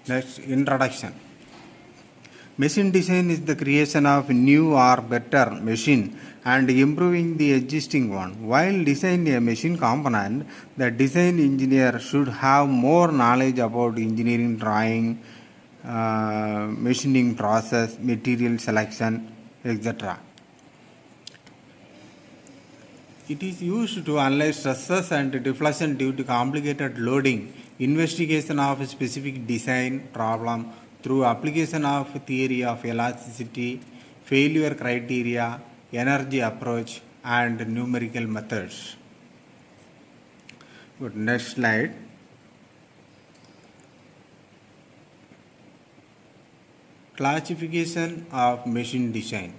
Next, introduction. Machine design is the creation of new or better machine and improving the existing one. While designing a machine component, the design engineer should have more knowledge about engineering drawing, machining process, material selection, etc. It is used to analyze stresses and deflection due to complicated loading, investigation of a specific design problem through application of theory of elasticity, failure criteria, energy approach, and numerical methods. Good. Next slide. Classification of machine design.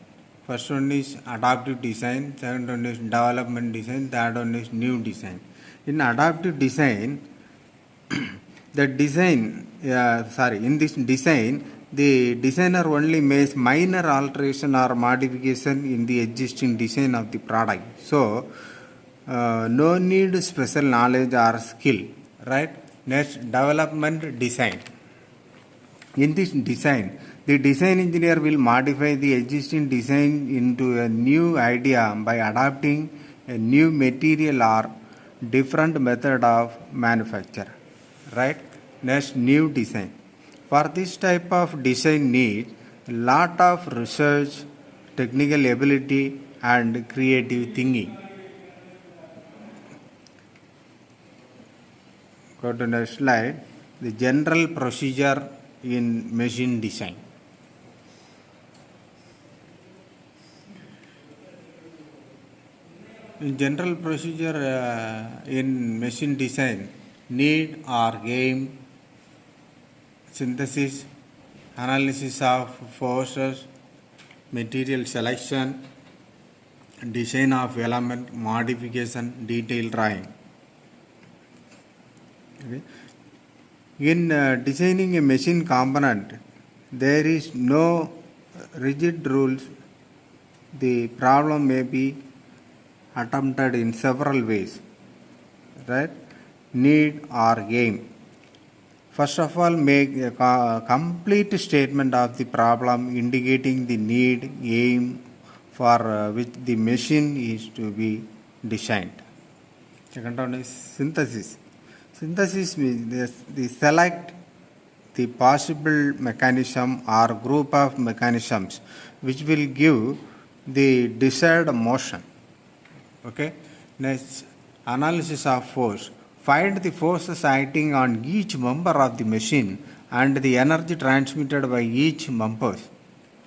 First one is adaptive design, second one is development design, third one is new design. In adaptive design, in this design, the designer only makes minor alteration or modification in the existing design of the product. So, no need special knowledge or skill, right? Next, development design. In this design, the design engineer will modify the existing design into a new idea by adapting a new material or different method of manufacture. Right? Next, new design. For this type of design needs a lot of research, technical ability, and creative thinking. Go to next slide. The general procedure in machine design. In general procedure in machine design, need or aim, synthesis, analysis of forces, material selection, design of element, modification, detailed drawing. Okay. In designing a machine component, there is no rigid rules. The problem may be attempted in several ways, right? Need or aim. First of all, make a complete statement of the problem indicating the need, aim for which the machine is to be designed. Second one is synthesis. Synthesis means the select the possible mechanism or group of mechanisms which will give the desired motion. Okay. Next, analysis of force. Find the forces acting on each member of the machine and the energy transmitted by each member.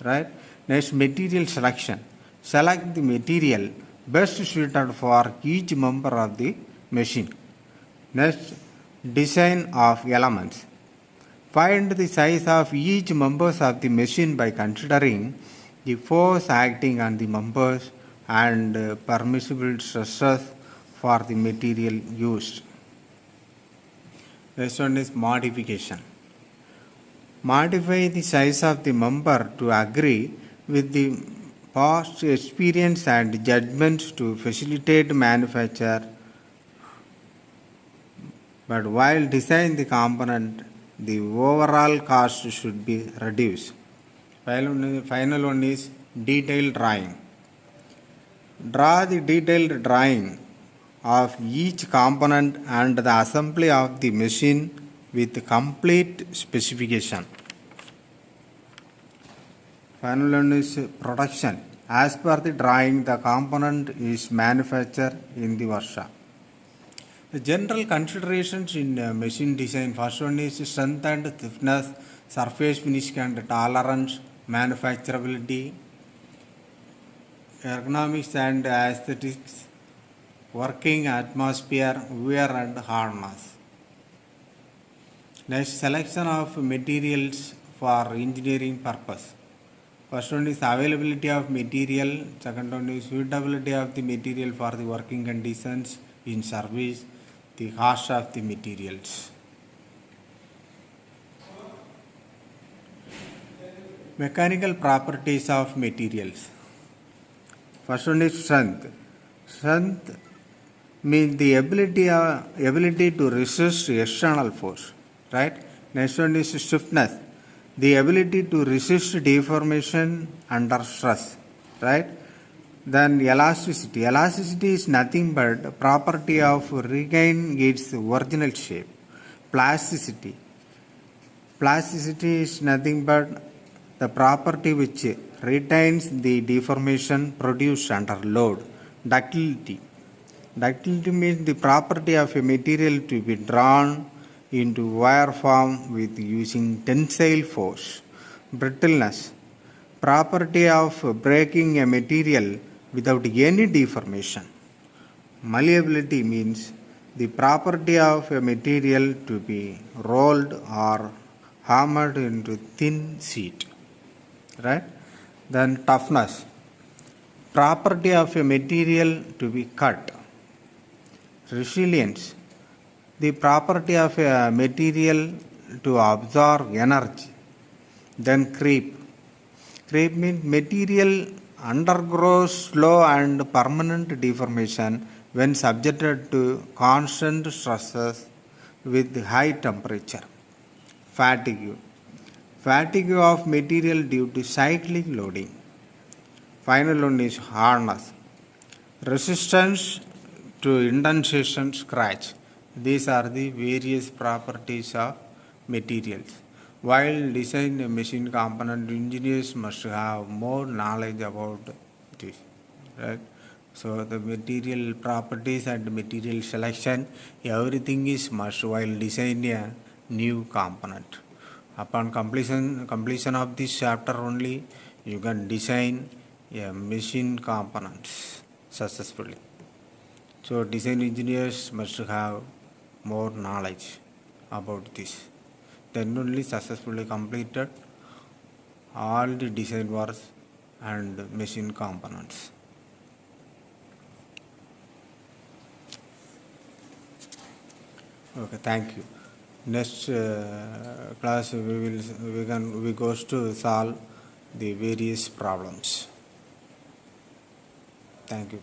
Right. Next, material selection. Select the material best suited for each member of the machine. Next, design of elements. Find the size of each members of the machine by considering the force acting on the members and permissible stresses for the material used. Next one is modification. Modify the size of the member to agree with the past experience and judgments to facilitate manufacture. But while designing the component, the overall cost should be reduced. Final one is detailed drawing. Draw the detailed drawing of each component and the assembly of the machine with complete specification. Final one is production. As per the drawing, the component is manufactured in the workshop. The general considerations in machine design, first one is strength and stiffness, surface finish and tolerance, manufacturability, ergonomics and aesthetics, working atmosphere, wear and hardness. Next, selection of materials for engineering purpose. First one is availability of material, second one is suitability of the material for the working conditions in service, the cost of the materials. Mechanical properties of materials. First one is strength. Strength means the ability to resist external force, right? Next one is stiffness, the ability to resist deformation under stress, right? Then elasticity. Elasticity is nothing but property of regain its original shape. Plasticity. Plasticity is nothing but the property which retains the deformation produced under load. Ductility. Ductility means the property of a material to be drawn into wire form with using tensile force. Brittleness. Property of breaking a material without any deformation. Malleability means the property of a material to be rolled or hammered into thin sheet, right? Then toughness, property of a material to be cut. Resilience, the property of a material to absorb energy. Then creep, creep means material undergoes slow and permanent deformation when subjected to constant stresses with high temperature. Fatigue, fatigue of material due to cyclic loading. Final one is hardness, resistance to indentation, scratch. These are the various properties of materials. While designing a machine component, engineers must have more knowledge about this, right? So the material properties and material selection, everything is must while designing a new component. Upon completion of this chapter only, you can design a machine components successfully. So design engineers must have more knowledge about this. Then only successfully completed all the design works and machine components. Okay, thank you. Next class we goes to solve the various problems. Thank you.